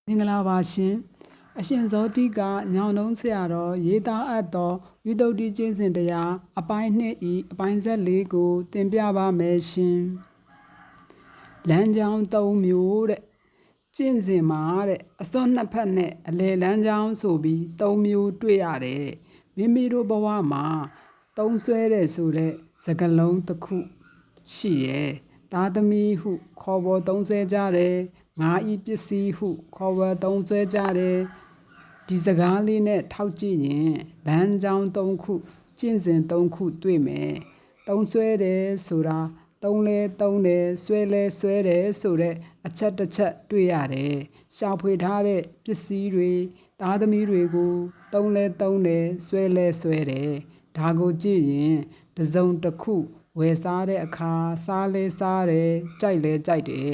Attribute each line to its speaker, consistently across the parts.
Speaker 1: မင်္ဂလာပါရှင်အရှင်ဇောတိကညောင်တုံးဆရာတော်ရေးသားအပ်သောဝိတ္တုဒ္ဓိကျင့်စဉ်တရားအပိုင်း2ဤအပိုင်း14ကိုတင်ပြပါမယ်ရှင်လမ်းကြောင်း3မျိုးတဲ့ကျင့်စဉ်မှာတဲ့အစွန်းနှစ်ဖက်နဲ့အလယ်လမ်းကြောင်းဆိုပြီး3မျိုးတွေ့ရတယ်မိမိတို့ဘဝမှာသုံးဆွဲတဲ့ဆိုတဲ့စကားလုံးတစ်ခုရှိရဲ့သားသမီးဟုခေါ်ပေါ်သုံးဆွဲကြတယ်ငါဤပစ္စည်းဟုခေါ်ဝေါ်သုံးဆွဲကြတယ်ဒီစကားလေးနဲ့ထောက်ကြည့်ရင်လမ်းကြောင်း3ခုကျင့်စဉ်3ခုတွေ့မယ်သုံးဆွဲတယ်ဆိုတာသုံးလဲသုံးတယ်ဆွဲလဲဆွဲတယ်ဆိုတဲ့အချက်တစ်ချက်တွေ့ရတယ်ရှာဖွေထားတဲ့ပစ္စည်းတွေသားသမီးတွေကိုသုံးလဲသုံးတယ်ဆွဲလဲဆွဲတယ်ဒါကိုကြည့်ရင်တစ်စုံတစ်ခုဝယ်စားတဲ့အခါစားလဲစားတယ်ကြိုက်လဲကြိုက်တယ်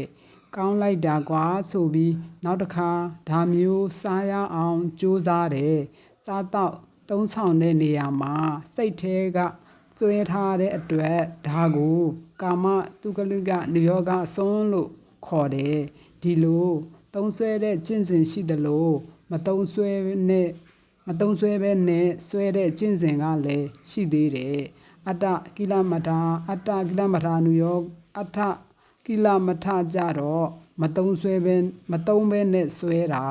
Speaker 1: ကောင်းလိုက်တာကွာဆိုပြီးနောက်တစ်ခါဒါမျိုးစားရအောင်ကြိုးစားတယ်စားတော့သုံးဆောင်တဲ့နေရာမှာစိတ်ထဲကစွဲထားတဲ့အတွက်ဒါကိုကာမတုကလိကနိယောဂအစွန်းလို့ခေါ်တယ်ဒီလိုသုံးဆွဲတဲ့ကျင့်စဉ်ရှိသလိုမသုံးဆွဲပဲနဲ့ဆွဲတဲ့ကျင့်စဉ်ကလည်းရှိသေးတယ်အတ္တကိလမထာနုယောအတ္တကိလမထကြတော့မသုံးပဲနဲ့ဆွဲတာ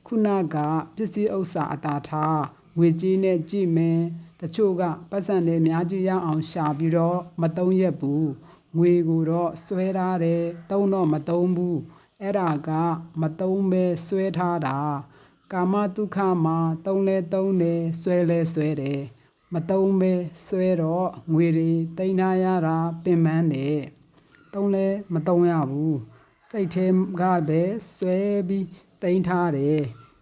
Speaker 1: ခုနကပစ္စည်းဥစ္စာအတာထားငွေကြေးနဲ့ကြည့်မယ်တချို့ကပတ်စံနဲ့အများကြီးရအောင်ရှာပြီးတော့မသုံးရက်ဘူးငွေကိုတော့ဆွဲထားတယ်သုံးတော့မသုံးဘူးအဲ့ဒါကမသုံးပဲဆွဲထားတာကာမတုခမှာသုံးလဲသုံးတယ်ဆွဲလဲဆွဲတယ်မသုံးပဲဆွဲတော့ငွေတွေတိန်းထားရတာပင်ပန်းတယ်သုံးလဲမသုံးရဘူးစိတ်ထဲကပဲဆွဲပြီးတိန်းထားတယ်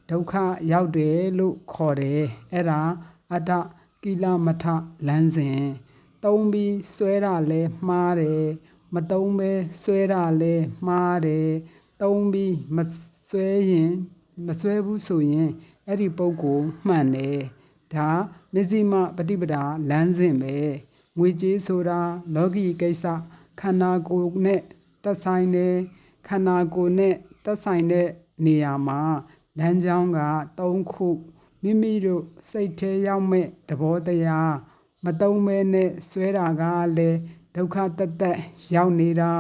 Speaker 1: ဒုက္ခရောက်တယ်လို့ခေါ်တယ်အဲ့ဒါအတ္တကိလမထလမ်းစဉ်သုံးပြီးဆွဲတာလဲမှားတယ်မသုံးပဲဆွဲတာလဲမှားတယ်သုံးပြီးမဆွဲဘူးဆိုရင်အဲ့ဒီပုဂ္ဂိုလ်မှန်တယ်ဒါမဇ္ဈိမပฏิပဒါလမ်းစဉ်ပဲငွေကြေးဆိုတာလောကီကိစ္စခန္ဓာကိုယ်နဲ့သက်ဆိုင်တယ်ခန္ဓာကိုယ်နဲ့သက်ဆိုင်တဲ့နေရာမှာလမ်းကြောင်းက3ခုမိမိတို့စိတ်ထဲရောက်မဲ့သဘောတရားမသုံးမဲနဲ့ဆွဲတာကလည်းဒုက္ခတက်ရောက်နေတာ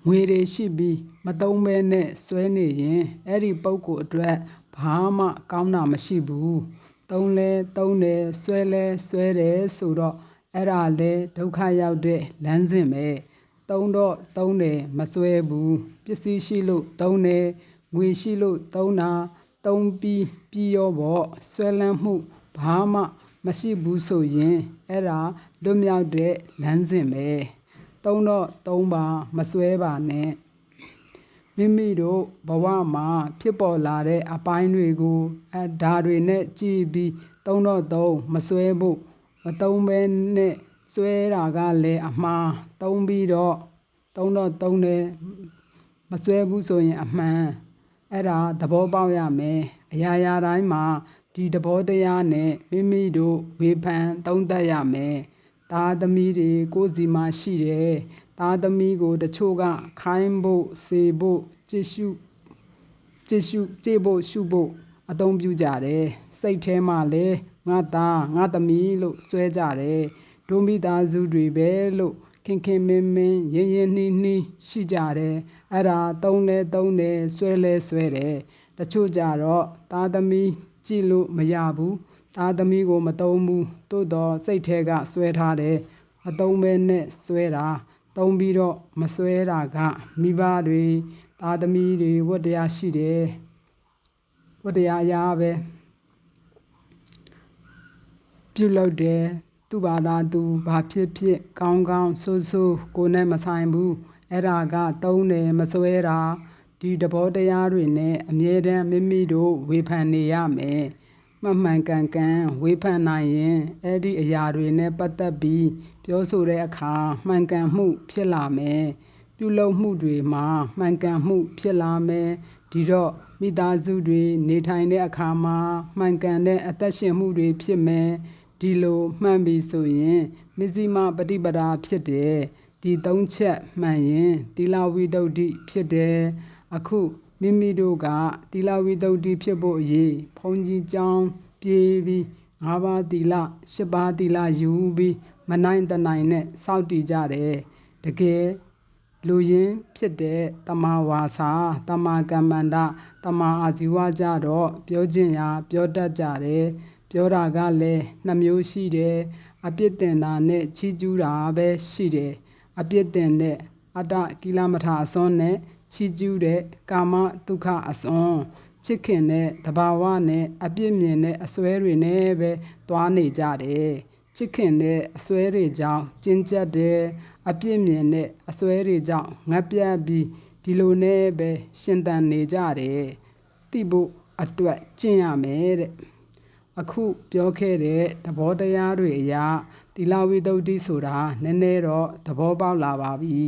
Speaker 1: ငွေတွေရှိပြီးမသုံးမဲနဲ့ဆွဲနေရင်အဲ့ဒီပုဂ္ဂိုလ်အတွက်ဘာမှကောင်းတာမရှိဘူးသုံးလဲသုံးတယ်ဆွဲလဲဆွဲတယ်ဆိုတော့အဲ့ဒါလဲဒုက္ခရောက်တဲ့လမ်းစဉ်ပဲသုံးတော့သုံးတယ်မဆွဲဘူးပစ္စည်းရှိလို့သုံးတယ်ငွေရှိလို့သုံးတာသုံးပြီးရောပေါ့ဆွဲလန်းမှုဘာမှမရှိဘူးဆိုရင်အဲ့ဒါလွတ်မြောက်တဲ့လမ်းစဉ်ပဲသုံးတော့သုံးပါမဆွဲပါနဲ့မိမိတို့ဘဝမှာဖြစ်ပေါ်လာတဲ့အပိုင်းတွေကိုဒါတွေနဲ့ကြည့်ပြီးသုံးတော့သုံးမဆွဲဖို့မသုံးပဲနဲ့ဆွဲတာကလည်းအမှားသုံးပြီးတော့သုံးတော့သုံးတယ်မဆွဲဘူးဆိုရင်အမှန်အဲ့ဒါသဘောပေါက်ရမယ်အရာတိုင်းမှာဒီသဘောတရားနဲ့မိမိတို့ဝေဖန်သုံးသပ်ရမယ်သားသမီးတွေကိုယ်စီမှာရှိတယ်သားသမီးကိုတချို့ကခိုင်းဖို့စေဖို့ကြည့်ဖို့ရှုဖို့အသုံးပြုကြတယ်စိတ်ထဲမှာလဲငါသားငါသမီးလို့ဆွဲကြတယ်ဒုမိသားစုတွေပဲလို့ခင်မင်းရင်းနှီးရှိကြတယ်အဲ့ဒါသုံးလဲသုံးတယ်ဆွဲလဲဆွဲတယ်တချို့ကြတော့သားသမီးကြည့်လို့မရဘူးသားသမီးကိုမသုံးဘူးတိုးတော့စိတ်ထဲကဆွဲထားတယ်မသုံးပဲနဲ့ဆွဲတာသုံးပြီးတော့မဆွဲတာကမိဘတွေသားသမီးတွေဝတ္တရားရှိတယ်ဝတ္တရားအရာပဲပြုလုပ်တယ်သူ့ဘာသာသူဘာဖြစ်ကောင်းဆိုးကိုနဲ့မဆိုင်ဘူးအဲ့ဒါကသုံးတယ်မဆွဲတာဒီသဘောတရားတွေနဲ့အမြဲတမ်းမိမိတို့ဝေဖန်နေရမယ်မှန်ကန်ဝေဖန်နိုင်ရင်အဲ့ဒီအရာတွေနဲ့ပတ်သက်ပြီးပြောဆိုတဲ့အခါမှန်ကန်မှုဖြစ်လာမယ်ပြုလုပ်မှုတွေမှာမှန်ကန်မှုဖြစ်လာမယ်ဒီတော့မိသားစုတွေနေထိုင်တဲ့အခါမှာမှန်ကန်တဲ့အသက်ရှင်မှုတွေဖြစ်မယ်ဒီလိုမှန်ပြီဆိုရင်မဇ္ဈိမပฏิပဒါဖြစ်တယ်ဒီ3ချက်မှန်ရင်သီလဝိတ္တုဒ္ဓိဖြစ်တယ်အခု မိမိတို့ကသီလဝိသုဒ္ဓိဖြစ်ဖို့အရေးဘုန်းကြီးကျောင်းပြေးပြီး၅ပါးသီလ၈ပါးသီလယူပြီးမနိုင်တနိုင်နဲ့စောင့်တည်ကြတယ်တကယ်လူရင်းဖြစ်တဲ့တမာဝါစာတမာကမ္မန္တတမာအာဇီဝကြတော့ပြောခြင်းရာပြောတတ်ကြတယ်ပြောတာကလည်းနှမျိုးရှိတယ်အပြစ်တင်တာနဲ့ချီးကျူးတာပဲရှိတယ်အပြစ်တင်တဲ့အတ္တကိလမထအစွန်းနဲ့ချီးကျူးတဲ့ကာမဒုက္ခအစွန်းချစ်ခင်တဲ့တဘာဝနဲ့အပြစ်မြင်တဲ့အစွဲတွေနဲ့ပဲသွားနေကြတယ်ချစ်ခင်တဲ့အစွဲတွေကြောင့်ကျဉ်ကျပ်တယ်အပြစ်မြင်တဲ့အစွဲတွေကြောင့်ငတ်ပြတ်ပြီးဒီလိုနဲ့ပဲရှင်သန်နေကြတယ်သိဖို့အတွက်ကျင့်ရမယ်တဲ့အခုပြောခဲ့တဲ့သဘောတရားတွေအရာသီလဝိသုဒ္ဓိဆိုတာနည်းနည်းတော့သဘောပေါက်လာပါပြီ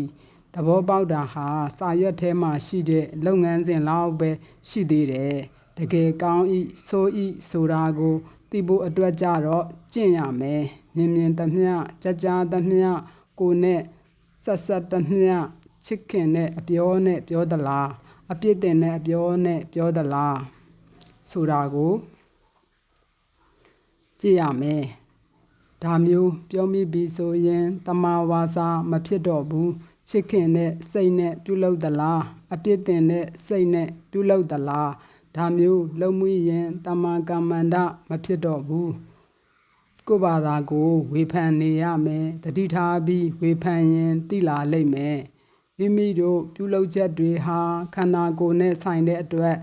Speaker 1: သဘောပေါက်တာဟာစာရွက်ထဲမှာရှိတဲ့လုပ်ငန်းစဉ်လောက်ပဲရှိသေးတယ်တကယ်ကောင်းဤဆိုဤဆိုတာကိုသိဖို့အတွက်ကြတော့ကျင့်ရမယ်မြင်သမျှကြားသမျှကိုယ်နဲ့ဆက်သမျှချစ်ခင်တဲ့အပြောနဲ့ပြောသလားအပြစ်တင်တဲ့အပြောနဲ့ပြောသလားဆိုတာကိုကြည့်ရမယ်ဒါမျိုးပြောမိပြီဆိုရင်တမာဝါစာမဖြစ်တော့ဘူးချစ်ခင်တဲ့စိတ်နဲ့ပြုလုပ်သလားအပြစ်တင်တဲ့စိတ်နဲ့ပြုလုပ်သလားဒါမျိုးလုံးမွေးရင်တမာကမ္မန္တမဖြစ်တော့ဘူးကိုယ့်ဘာသာကိုဝေဖန်နေရမယ်တတိထားပြီးဝေဖန်ရင်သိလာလိမ့်မယ်မိမိတို့ပြုလုပ်ချက်တွေဟာခန္ဓာကိုယ်နဲ့ဆိုင်တဲ့အတွက်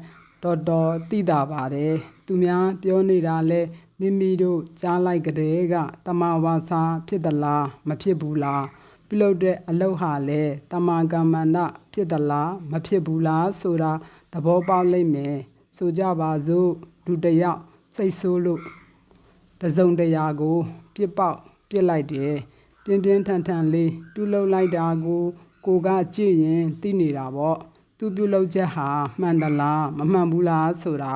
Speaker 1: တော်တော်သိတာပါတယ်သူများပြောနေတာလဲမိမိတို့ကြားလိုက်ကြတဲ့ကတမာဝါစာဖြစ်သလားမဖြစ်ဘူးလားပြုလုပ်တဲ့အလုပ်ဟာလဲတမာကမ္မန္တဖြစ်သလားမဖြစ်ဘူးလားဆိုတာသဘောပေါက်လိမ့်မယ်ဆိုကြပါစို့လူတစ်ယောက်စိတ်ဆိုးလို့တစုံတရာကိုပြစ်ပေါက်ပြစ်လိုက်တယ်ပြင်းပြင်းထန်ထန်လေးပြုလုပ်လိုက်တာကိုကကြည့်ရင်သိနေတာပေါ့သူပြုလုပ်ချက်ဟာမှန်သလားမမှန်ဘူးလားဆိုတာ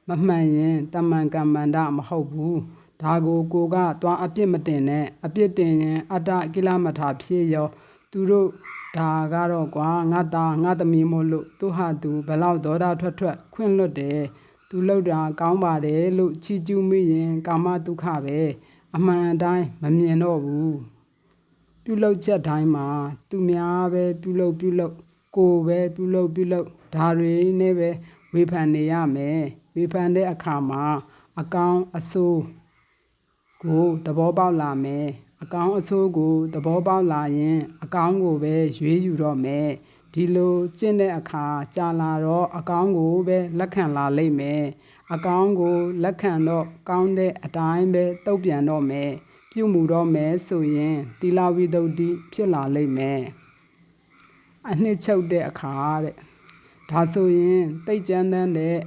Speaker 1: မမှန်ရင်တမန်ကမ္မန္တမဟုတ်ဘူးဒါကိုကသွားအပြစ်မတင်နဲ့အပြစ်တင်ရင်အတ္တကိလမထာဖြစ်ရောသူတို့ဒါကတော့ကွာငါသားငါသမီးမို့လို့သူဟာသူဘလောက်ဒေါသထွက်ခွင့်လွတ်တယ်သူလှုပ်တာကောင်းပါတယ်လို့ချီးကျူးမိရင်ကာမဒုက္ခပဲအမှန်အတိုင်းမမြင်တော့ဘူးပြုလုပ်ချက်တိုင်းမှာသူများပဲပြုလုပ်ကိုယ်ပဲပြုလုပ်ဒါတွေနဲ့ပဲဝေဖန်နေရမယ်ဝေဖန်တဲ့အခါမှာအကောင်းအဆိုးကိုသဘောပေါက်လာမယ်အကောင်းအဆိုးကိုသဘောပေါက်လာရင်အကောင်းကိုပဲရွေးယူတော့မယ်ဒီလိုကျင့်တဲ့အခါကြာလာတော့အကောင်းကိုပဲလက်ခံလာလိမ့်မယ်အကောင်းကိုလက်ခံတော့ကောင်းတဲ့အတိုင်းပဲတုတ်ပြန်တော့မယ်ပြုမှုတော့မယ်ဆိုရင်သီလဝိသုဒ္ဓိဖြစ်လာလိမ့်မယ်အနှစ်ချုပ်တဲ့အခါတဲ့ဒါဆိုရင်တိတ်ကြမ်းတမ်းတဲ့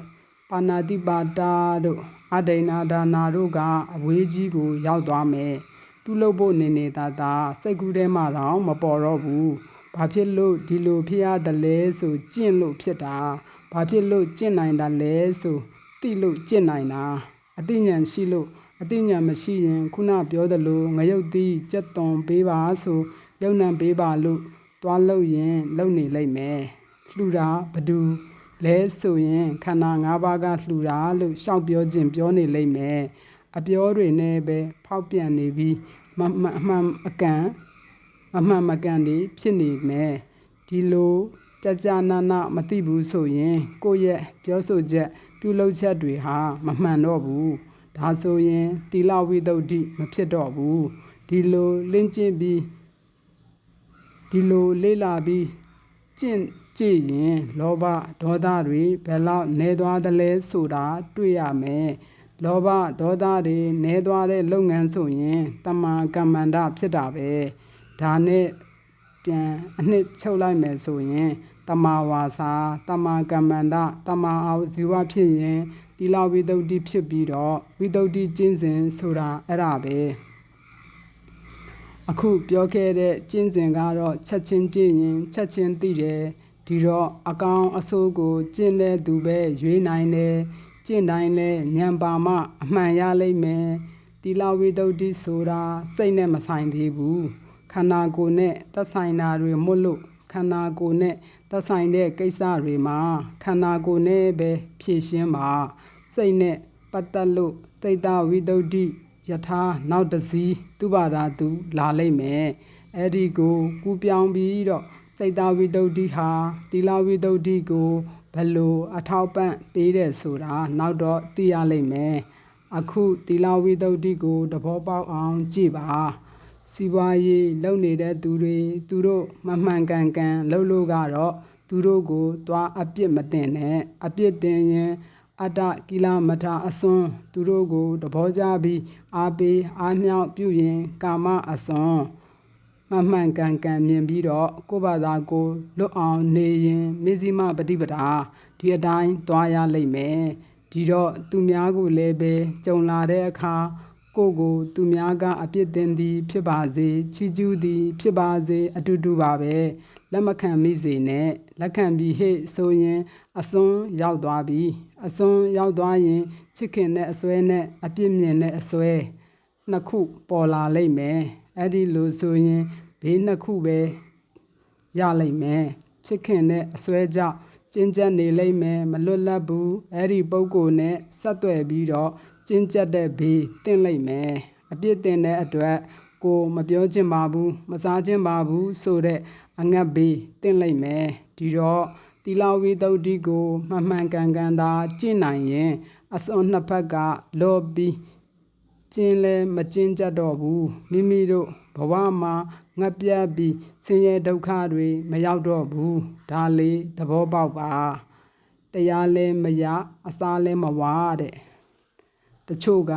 Speaker 1: ပါဏာတိပါတာတို့အဒိဏဒါနာတို့ကအဝေးကြီးကိုရောက်သွားမယ်ပြုလုပ်ဖို့နေသာစိတ်ကူးထဲမှာတော့မပေါ်တော့ဘူးဘာဖြစ်လို့ဒီလိုဖြစ်ရတယ်လဲဆိုကျင့်လို့ဖြစ်တာဘာဖြစ်လို့ကျင့်နိုင်တာလဲဆိုသိလို့ကျင့်နိုင်တာအသိဉာဏ်ရှိလို့အသိဉာဏ်မရှိရင်ခုနပြောသလိုငရုတ်သီးကြက်သွန်ပေးပါဆိုရုပ်နှံပေးပါလို့သွားလို့ရင်လုံနေလိမ့်မယ်လှူတာဘသူလဲဆိုရင်ခန္ဓာ၅ပါးကလှူတာလို့ရှောက်ပြောခြင်းပြောနေလိမ့်မယ်အပြောတွေနဲ့ပဲဖောက်ပြန်နေပြီးမမှန်မကန်တွေဖြစ်နေမယ်ဒီလိုကြာနာမသိဘူးဆိုရင်ကိုယ့်ရဲ့ပြောဆိုချက်ပြုလုပ်ချက်တွေဟာမမှန်တော့ဘူးဒါဆိုရင်သီလဝိသုဒ္ဓိမဖြစ်တော့ဘူးဒီလိုလင့်ကျင့်ပြီးဒီလိုလေ့လာပြီးကျင့်ကြည့်ရင်လောဘဒေါသတွေဘယ်လောက်နည်းသွားသလဲဆိုတာတွေ့ရမယ်လောဘဒေါသတွေနည်းသွားတဲ့လုပ်ငန်းဆိုရင်တမန်ကမ္မန္တဖြစ်တာပဲဒါနဲ့ပြန်အနှစ်ချုပ်လိုက်မယ်ဆိုရင်တမာဝါစာတမာကမ္မန္တတမာအာဇီဝဖြစ်ရင်သီလဝိသုဒ္ဓိဖြစ်ပြီးတော့ဝိသုဒ္ဓိကျင့်စဉ်ဆိုတာအဲ့ဒါပဲအခုပြောခဲ့တဲ့ကျင့်စဉ်ကတော့ချက်ချင်းကြည့်ရင်ချက်ချင်းသိတယ်ဒီတော့အကောင်အဆိုးကိုကျင့်တဲ့သူပဲရွေးနိုင်တယ်ကျင့်တိုင်းလဲဉာဏ်ပါမှအမှန်ရလိမ့်မယ်သီလဝိသုဒ္ဓိဆိုတာစိတ်နဲ့မဆိုင်သေးဘူးခန္ဓာကိုယ်နဲ့သက်ဆိုင်တာတွေမို့လို့ ခန္ဓာကိုယ်နဲ့သက်ဆိုင်တဲ့ကိစ္စတွေမှာခန္ဓာကိုယ်နဲ့ပဲဖြည့်ရှင်းပါစိတ်နဲ့ပတ်သက်လို့စိတ်တဝိတ္တုဒ္ဓိယထာနောက်တစည်းသူဘာသာသူလာလိမ့်မယ်အဲ့ဒီကိုကူးပြောင်းပြီးတော့စိတ်တဝိတ္တုဒ္ဓိဟာသီလဝိတ္တုဒ္ဓိကိုဘယ်လိုအထောက်ပံ့ပေးတယ်ဆိုတာနောက်တော့သိရလိမ့်မယ်အခုသီလဝိတ္တုဒ္ဓိကိုသဘောပေါက်အောင်ကြည့်ပါစီးပွားရေးလုပ်နေတဲ့သူတွေသူတို့မမှန်ကန်ကန်လုပ်လို့ကတော့သူတို့ကိုသွားအပြစ်မတင်နဲ့အပြစ်တင်ရင်အတ္တကိလမထအစွန်းသူတို့ကိုသဘောကျပြီးအားပေးအားမြောက်ပြုရင်ကာမအစွန်းမှန်ကန်ကန်မြင်ပြီးတော့ကိုယ့်ဘာသာကိုလွတ်အောင်နေရင်မေဇိမပฏิပဒါဒီအတိုင်းသွားရလိမ့်မယ်ဒီတော့သူများကိုလည်းပဲကြုံလာတဲ့အခါကိုကိုသူများကအပြစ်တင်သည်ဖြစ်ပါစေချီးကျူးသည်ဖြစ်ပါစေအတူတူပါပဲလက်မခံမိစေနဲ့လက်ခံပြီးဟဲ့ဆိုရင်အစွန်းရောက်သွားပြီအစွန်းရောက်သွားရင်ချစ်ခင်တဲ့အစွဲနဲ့အပြစ်မြင်တဲ့အစွဲနှစ်ခုပေါ်လာလိမ့်မယ်အဲ့ဒီလိုဆိုရင်ဘေးနှစ်ခုပဲရလိမ့်မယ်ချစ်ခင်တဲ့အစွဲကြောင့်ကျဉ်ကျပ်နေလိမ့်မယ်မလွတ်လပ်ဘူးအဲ့ဒီပုဂ္ဂိုလ်နဲ့ဆက်သွယ်ပြီးတော့ကျဉ်ကျပ်တဲ့ဘေးတင့်လိမ့်မယ်အပြစ်တင်တဲ့အတွက်ကိုမပြောချင်ပါဘူးမစားချင်ပါဘူးဆိုတဲ့အငတ်ဘေးတင့်လိမ့်မယ်ဒီတော့သီလဝိတ္တုဒ္ဓိကိုမှန်ကန်ကန်သာကျင့်နိုင်ရင်အစွန်းနှစ်ဖက်ကလောပြီးကျင်းလဲမကျဉ်ကျပ်တော့ဘူးမိမိတို့ဘဝမှာငတ်ပြတ်ပြီးဆင်းရဲဒုက္ခတွေမရောက်တော့ဘူးဒါလေးသဘောပေါက်ပါတရားလဲမရအစားလဲမဝါတဲ့တချို့က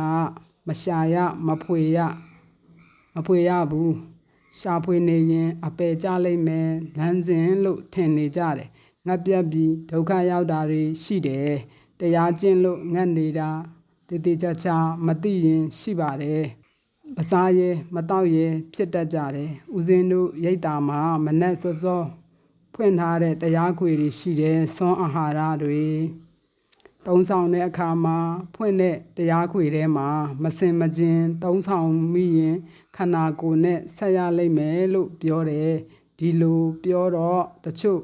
Speaker 1: မရှာရမဖွေရဘူးရှာဖွေနေရင်အပယ်ကျလိမ့်မယ်လမ်းစဉ်လို့ထင်နေကြတယ်ငတ်ပြတ်ပြီးဒုက္ခရောက်တာတွေရှိတယ်တရားကျင့်လို့ငတ်နေတာတေချာမသိရင်ရှိပါတယ်မစားရဲမတောက်ရဲဖြစ်တတ်ကြတယ်ဦးဇင်းတို့ရိတ်တာမှာမနက်စောစောဖွင့်ထားတဲ့တရားခွေတွေရှိတယ်ဆွမ်းအာဟာရတွေသုံးဆောင်တဲ့အခါမှာဖွင့်တဲ့တရားခွေထဲမှာမစင်မကျင်သုံးဆောင်မိရင်ခန္ဓာကိုယ်နဲ့ဆက်ရလိမ့်မယ်လို့ပြောတယ်ဒီလိုပြောတော့တချို့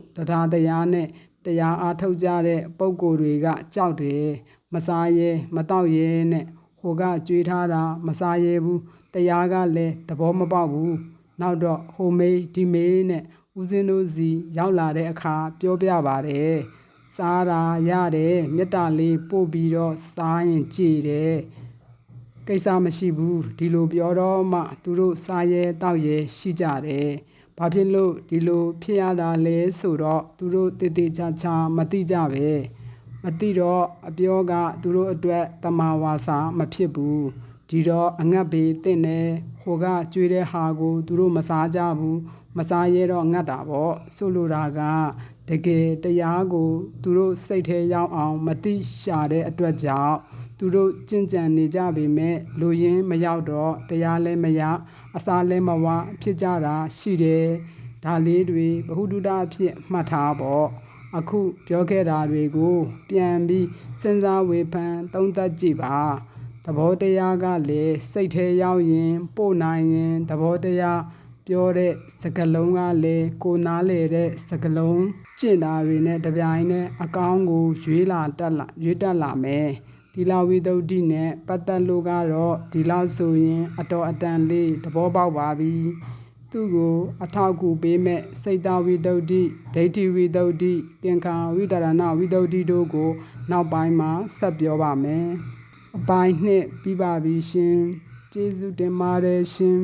Speaker 1: တရားနဲ့တရားအားထုတ်ကြတဲ့ပုံကိုယ်တွေကကြောက်တယ်မစားရဲမတောက်ရဲနဲ့ဟိုကကြွေးထားတာမစားရဲဘူးတရားကလည်းသဘောမပေါက်ဘူးနောက်တော့ဟိုမေးဒီမေးနဲ့ဦးဇင်းတို့စီရောက်လာတဲ့အခါပြောပြပါတယ်စားတာရတယ်မေတ္တာလေးပို့ပြီးတော့စားရင်ကြည်တယ်ကိစ္စမရှိဘူးဒီလိုပြောတော့မှသူတို့စားရဲတောက်ရဲရှိကြတယ်ဘာဖြစ်လို့ဒီလိုဖြစ်ရတာလဲဆိုတော့သူတို့တေချာမသိကြပဲမသိတော့အပြောကသူတို့အတွက်တမာဝါစာမဖြစ်ဘူးဒီတော့အငတ်ဘေးတင့်တယ်ဟိုကကျွေးတဲ့ဟာကိုသူတို့မစားကြဘူးမစားရဲတော့ငတ်တာပေါ့ဆိုလိုတာကတကယ်တရားကိုသူတို့စိတ်ထဲရောက်အောင်မသိရှာတဲ့အတွက်ကြောင့်သူတို့ကြင်ကြံနေကြပေမဲ့လူရင်းမရောက်တော့တရားလည်းမရအစာလည်းမဝဖြစ်ကြတာရှိတယ်ဒါလေးတွေဘ ഹു တုတအဖြစ်မှတ်ထားပေါ့အခုပြောခဲ့တာတွေကိုပြန်ပြီးစဉ်းစားဝေဖန်သုံးသပ်ကြည့်ပါသဘောတရားကလည်းစိတ်ထဲရောက်ရင်ပို့နိုင်ရင်သဘောတရားပြောတဲ့စကားလုံးကလည်းကိုနားလေတဲ့စကားလုံးကျင့်တာတွေနဲ့တပြိုင်နက်အကောင်းကိုရွေးတက်လာမယ်သီလဝိတ္တုဒ္ဓိနဲ့ပတ်သက်လို့ကတော့ဒီလောက်ဆိုရင်အတော်အတန်လေးသဘောပေါက်ပါပြီသူ့ကိုအထောက်အကူပေးမဲ့စိတ်တဝိတ္တုဒ္ဓိဒိဋ္ဌိဝိတ္တုဒ္ဓိသင်္ခါဝိတရဏဝိတ္တုဒ္ဓိတို့ကိုနောက်ပိုင်းမှာဆက်ပြောပါမယ်အပိုင်းနှစ်ပြီးပါပြီရှင်ကျေးဇူးတင်ပါတယ်ရှင်